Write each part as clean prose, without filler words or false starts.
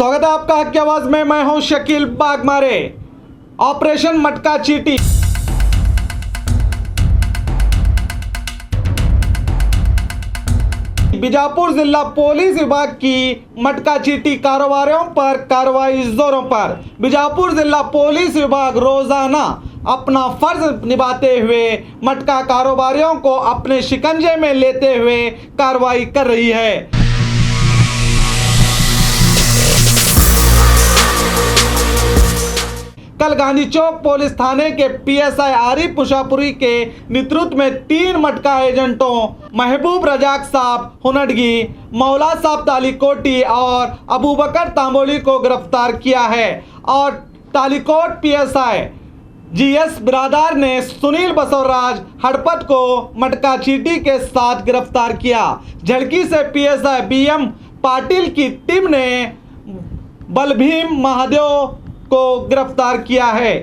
स्वागत है आपका हक की आवाज में। मैं हूं शकील बागमारे। ऑपरेशन मटका चीटी। बीजापुर जिला पुलिस विभाग की मटका चीटी कारोबारियों पर कार्रवाई जोरों पर। बीजापुर जिला पुलिस विभाग रोजाना अपना फर्ज निभाते हुए मटका कारोबारियों को अपने शिकंजे में लेते हुए कार्रवाई कर रही है। कल गांधी चौक पुलिस थाने के पीएसआई आरिफ मुशापुरी के नेतृत्व में 3 मटका एजेंटों महबूब रजाक साहब हुनडगी, मौला साहब तालीकोटी और अबू बकर तांबोली को गिरफ्तार किया है और तालीकोट पीएसआई जीएस बिरादार ने सुनील बसवराज हड़पत को मटका चीटी के साथ गिरफ्तार किया। झड़की से पीएसआई बीएम पाटिल की टीम ने बलभीम महादेव को गिरफ्तार किया है।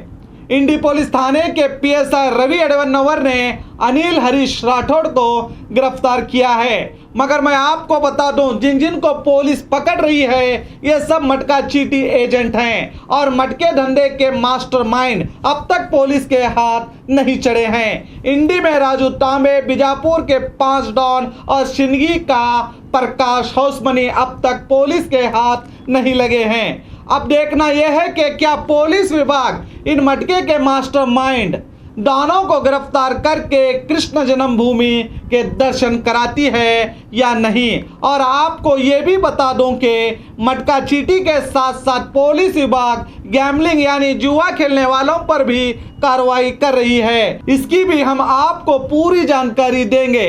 इंडी पुलिस थाने के पीएसआई रवि अडवन्नवर ने अनिल हरीश राठौड़ को गिरफ्तार किया है। मगर मैं आपको बता दूं, जिन जिन को पुलिस पकड़ रही है ये सब मटका चीटी एजेंट हैं और मटके धंधे के मास्टरमाइंड अब तक पुलिस के हाथ नहीं चढ़े हैं। इंडी में राजू तांबे, बीजापुर के 5 डॉन और सिंदगी का प्रकाश हौसमनी अब तक पुलिस के हाथ नहीं लगे हैं। अब देखना यह है कि क्या पुलिस विभाग इन मटके के मास्टरमाइंड डॉनों को गिरफ्तार करके कृष्ण जन्मभूमि के दर्शन कराती है या नहीं। और आपको ये भी बता दूं कि मटका चीटी के साथ साथ पुलिस विभाग गैम्बलिंग यानी जुआ खेलने वालों पर भी कार्रवाई कर रही है। इसकी भी हम आपको पूरी जानकारी देंगे।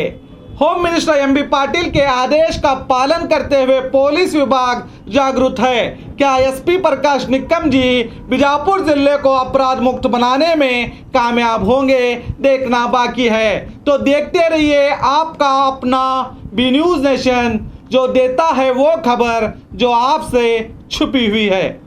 होम मिनिस्टर एमबी पाटिल के आदेश का पालन करते हुए पुलिस विभाग जागरूक है। क्या एसपी प्रकाश निक्कम जी बीजापुर जिले को अपराध मुक्त बनाने में कामयाब होंगे, देखना बाकी है। तो देखते रहिए आपका अपना बी न्यूज़ नेशन, जो देता है वो खबर जो आपसे छुपी हुई है।